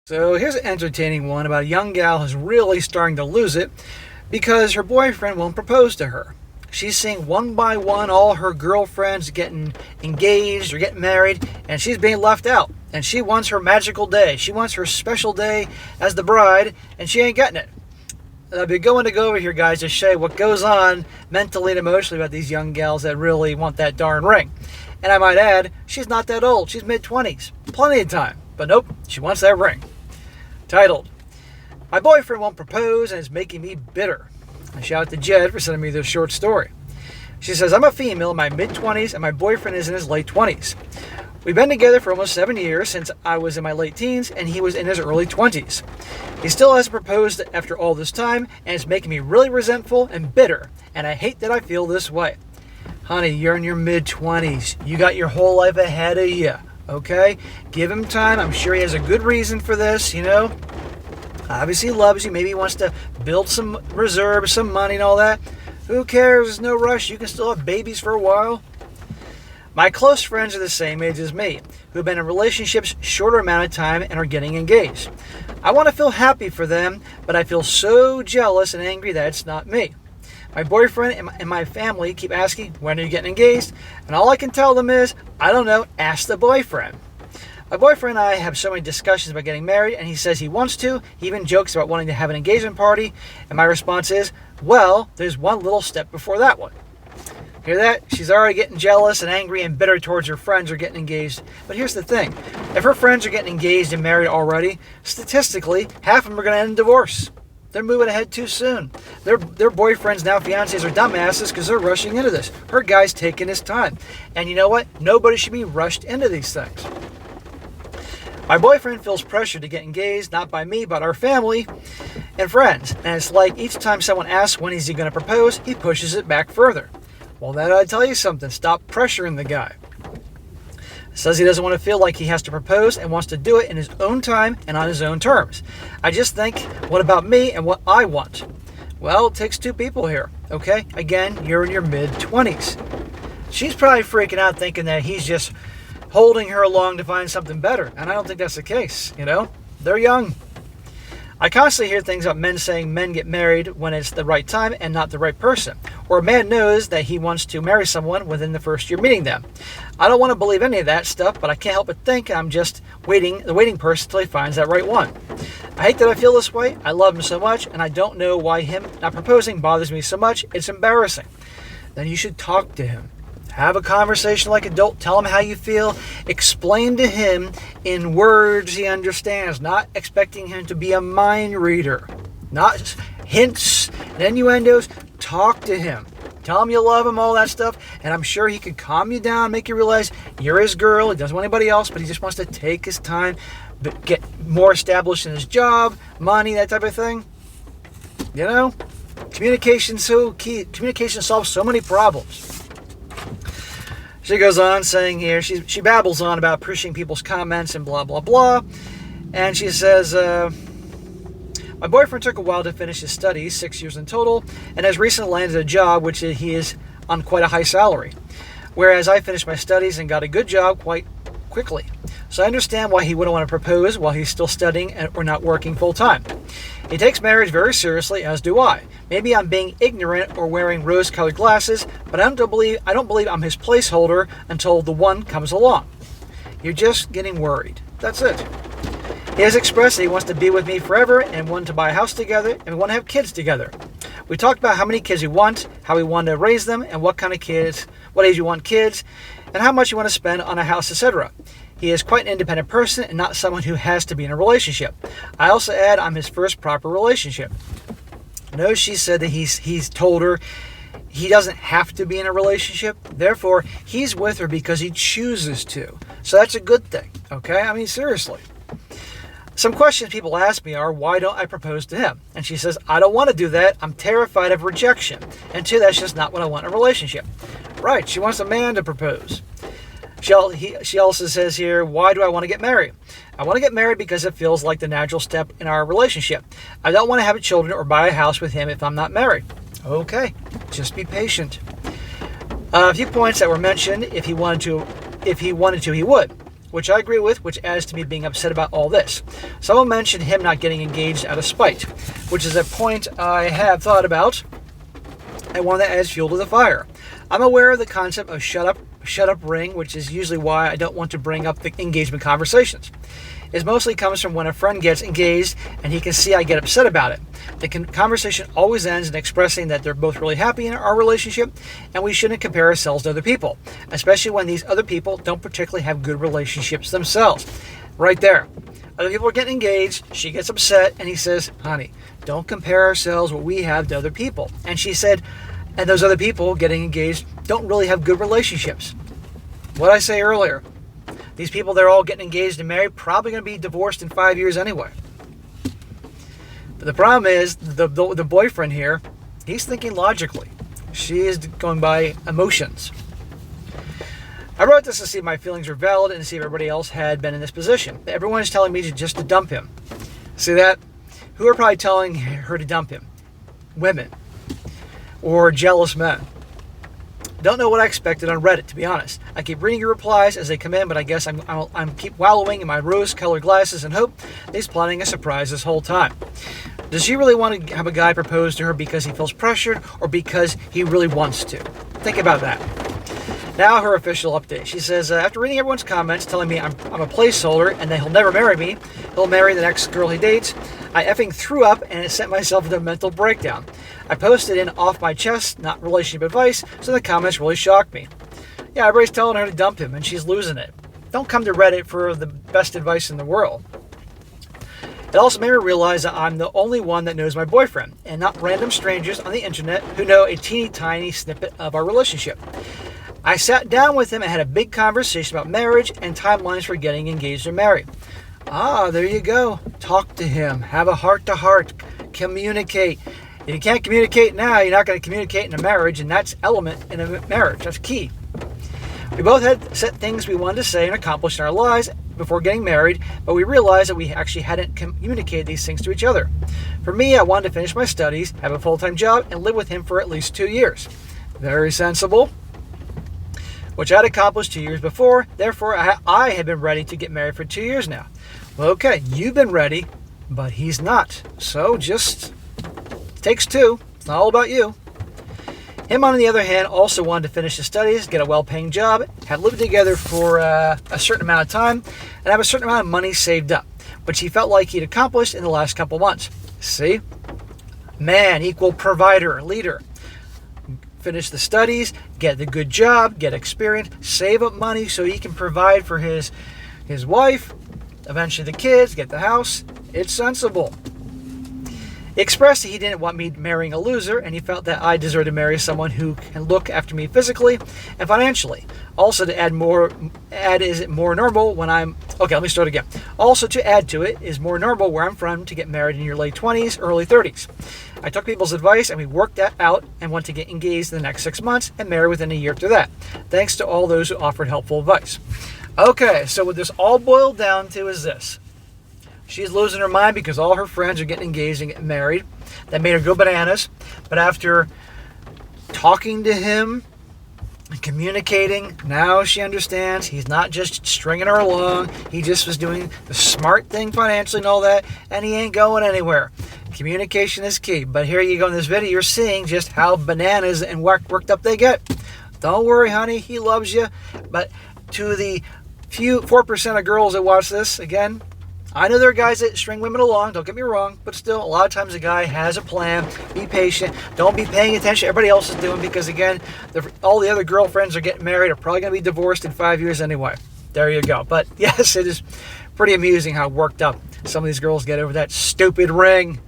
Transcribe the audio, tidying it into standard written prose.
So here's an entertaining one about a young gal who's really starting to lose it because her boyfriend won't propose to her. She's seeing one by one all her girlfriends getting engaged or getting married, and she's being left out. And she wants her magical day. She wants her special day as the bride, and she ain't getting it. And I've been going to go over here, guys, to show you what goes on mentally and emotionally about these young gals that really want that darn ring. And I might add, she's not that old. She's mid-20s. Plenty of time. But nope, she wants that ring. Titled, "My boyfriend won't propose and it's making me bitter." I shout out to Jed for sending me this short story. She says, "I'm a female in my mid-20s and my boyfriend is in his late 20s. We've been together for almost 7 years since I was in my late teens and he was in his early 20s. He still hasn't proposed after all this time and it's making me really resentful and bitter, and I hate that I feel this way." Honey, you're in your mid-20s. You got your whole life ahead of you. Okay? Give him time. I'm sure he has a good reason for this, Obviously he loves you. Maybe he wants to build some reserves, some money and all that. Who cares? There's no rush. You can still have babies for a while. My close friends are the same age as me, who've been in relationships shorter amount of time and are getting engaged. I want to feel happy for them, but I feel so jealous and angry that it's not me. My boyfriend and my family keep asking, "When are you getting engaged?" And all I can tell them is, "I don't know, ask the boyfriend." My boyfriend and I have so many discussions about getting married, and he says he wants to. He even jokes about wanting to have an engagement party. And my response is, well, there's one little step before that one. Hear that? She's already getting jealous and angry and bitter towards her friends who are getting engaged. But here's the thing. If her friends are getting engaged and married already, statistically, half of them are going to end in divorce. They're moving ahead too soon. Their boyfriends, now fiancés, are dumbasses because they're rushing into this. Her guy's taking his time. And you know what? Nobody should be rushed into these things. My boyfriend feels pressure to get engaged, not by me, but our family and friends. And it's like each time someone asks when is he going to propose, he pushes it back further. Well, that ought to tell you something. Stop pressuring the guy. Says he doesn't want to feel like he has to propose and wants to do it in his own time and on his own terms. I just think, what about me and what I want? Well, it takes two people here, okay? Again, you're in your mid-20s. She's probably freaking out thinking that he's just holding her along to find something better, and I don't think that's the case, They're young. I constantly hear things about men saying men get married when it's the right time and not the right person. Or a man knows that he wants to marry someone within the first year meeting them. I don't want to believe any of that stuff, but I can't help but think I'm just the waiting person until he finds that right one. I hate that I feel this way. I love him so much, and I don't know why him not proposing bothers me so much. It's embarrassing. Then you should talk to him. Have a conversation like an adult. Tell him how you feel. Explain to him in words he understands, not expecting him to be a mind reader. Not hints and innuendos. Talk to him. Tell him you love him, all that stuff. And I'm sure he could calm you down, make you realize you're his girl. He doesn't want anybody else, but he just wants to take his time, but get more established in his job, money, that type of thing. Communication's so key. Communication solves so many problems. She goes on saying here, she babbles on about appreciating people's comments and blah, blah, blah. And she says, my boyfriend took a while to finish his studies, 6 years in total, and has recently landed a job which he is on quite a high salary. Whereas I finished my studies and got a good job quite quickly. So I understand why he wouldn't want to propose while he's still studying or not working full time. He takes marriage very seriously, as do I. Maybe I'm being ignorant or wearing rose-colored glasses, but I don't believe I'm his placeholder until the one comes along. You're just getting worried. That's it. He has expressed that he wants to be with me forever and want to buy a house together and we want to have kids together. We talked about how many kids we want, how we want to raise them, and what kind of kids, what age we want kids, and how much you want to spend on a house, etc. He is quite an independent person and not someone who has to be in a relationship. I also add I'm his first proper relationship. No, she said that he's told her he doesn't have to be in a relationship. Therefore, he's with her because he chooses to. So that's a good thing, okay? I mean, seriously. Some questions people ask me are, why don't I propose to him? And she says, I don't want to do that. I'm terrified of rejection. And two, that's just not what I want in a relationship. Right, she wants a man to propose. She also says here, why do I want to get married? I want to get married because it feels like the natural step in our relationship. I don't want to have children or buy a house with him if I'm not married. Okay, just be patient. A few points that were mentioned, if he wanted to, he would. which I agree with, which adds to me being upset about all this. Someone mentioned him not getting engaged out of spite, which is a point I have thought about and one that adds fuel to the fire. I'm aware of the concept of shut up ring, which is usually why I don't want to bring up the engagement conversations. It mostly comes from when a friend gets engaged and he can see I get upset about it. The conversation always ends in expressing that they're both really happy in our relationship and we shouldn't compare ourselves to other people, especially when these other people don't particularly have good relationships themselves. Right there. Other people are getting engaged, she gets upset, and he says, honey, don't compare ourselves, what we have, to other people. And she said, and those other people getting engaged don't really have good relationships. What I say earlier, these people, they're all getting engaged and married, probably going to be divorced in 5 years anyway. But the problem is, the boyfriend here, he's thinking logically. She is going by emotions. I wrote this to see if my feelings were valid and to see if everybody else had been in this position. Everyone is telling me to dump him. See that? Who are probably telling her to dump him? Women. Or jealous men. Don't know what I expected on Reddit, to be honest. I keep reading your replies as they come in, but I guess I'm keep wallowing in my rose-colored glasses and hope that he's plotting a surprise this whole time. Does she really want to have a guy propose to her because he feels pressured or because he really wants to? Think about that. Now her official update. She says, after reading everyone's comments telling me I'm a placeholder and that he'll never marry me, he'll marry the next girl he dates, I effing threw up and it sent myself into a mental breakdown. I posted in off my chest, not relationship advice, so the comments really shocked me. Yeah, everybody's telling her to dump him and she's losing it. Don't come to Reddit for the best advice in the world. It also made me realize that I'm the only one that knows my boyfriend and not random strangers on the internet who know a teeny tiny snippet of our relationship. I sat down with him and had a big conversation about marriage and timelines for getting engaged or married. Ah, there you go. Talk to him. Have a heart-to-heart. Communicate. If you can't communicate now, you're not going to communicate in a marriage, and that's element in a marriage. That's key. We both had set things we wanted to say and accomplish in our lives before getting married, but we realized that we actually hadn't communicated these things to each other. For me, I wanted to finish my studies, have a full-time job, and live with him for at least 2 years. Very sensible. Which I'd accomplished 2 years before. Therefore, I had been ready to get married for 2 years now. Well, okay, you've been ready, but he's not. So just takes two. It's not all about you. Him, on the other hand, also wanted to finish his studies, get a well-paying job, have lived together for a certain amount of time, and have a certain amount of money saved up, which he felt like he'd accomplished in the last couple months. See? Man equal provider, leader. Finish the studies, get the good job, get experience, save up money so he can provide for his wife, eventually the kids, get the house. It's sensible. He expressed that he didn't want me marrying a loser, and he felt that I deserved to marry someone who can look after me physically and financially. Also, to is it more normal when I'm... Okay, let me start again. Also, to add to it, is more normal where I'm from to get married in your late 20s, early 30s. I took people's advice, and we worked that out and want to get engaged in the next 6 months and marry within a year after that. Thanks to all those who offered helpful advice. Okay, so what this all boiled down to is this. She's losing her mind because all her friends are getting engaged and getting married. That made her go bananas. But after talking to him and communicating, now she understands he's not just stringing her along. He just was doing the smart thing financially and all that, and he ain't going anywhere. Communication is key. But here you go in this video, you're seeing just how bananas and worked up they get. Don't worry, honey, he loves you. But to the 4% of girls that watch this, again, I know there are guys that string women along, don't get me wrong, but still, a lot of times a guy has a plan. Be patient. Don't be paying attention to what everybody else is doing because, again, all the other girlfriends are getting married are probably going to be divorced in 5 years anyway. There you go. But, yes, it is pretty amusing how worked up some of these girls get over that stupid ring.